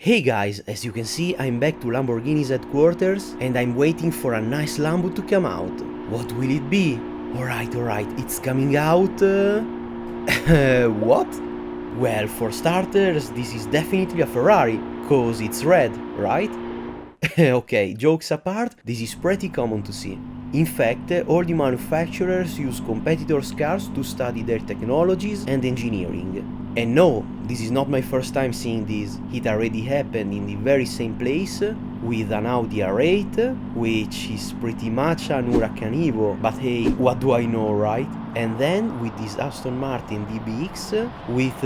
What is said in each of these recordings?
Hey guys, as you can see, I'm back to Lamborghini's headquarters and I'm waiting for a nice Lambo to come out. What will it be? Alright, it's coming out... what? Well, for starters, this is definitely a Ferrari, cause it's red, right? Okay, jokes apart, this is pretty common to see. In fact, all the manufacturers use competitors' cars to study their technologies and engineering. And no, this is not my first time seeing this. It already happened in the very same place with an Audi R8, which is pretty much an Huracan Evo, but hey, what do I know, right? And then with this Aston Martin DBX with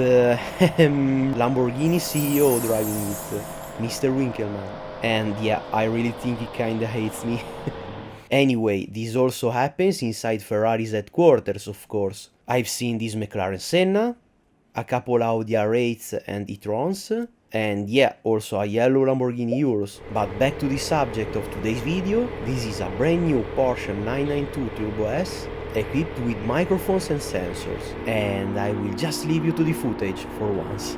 Lamborghini CEO driving it, Mr. Winkelmann. And yeah, I really think he kinda hates me. Anyway, this also happens inside Ferrari's headquarters, of course. I've seen this McLaren Senna, a couple Audi R8s and e-trons, and yeah, also a yellow Lamborghini Urus. But back to the subject of today's video, this is a brand new Porsche 992 Turbo S equipped with microphones and sensors, and I will just leave you to the footage for once.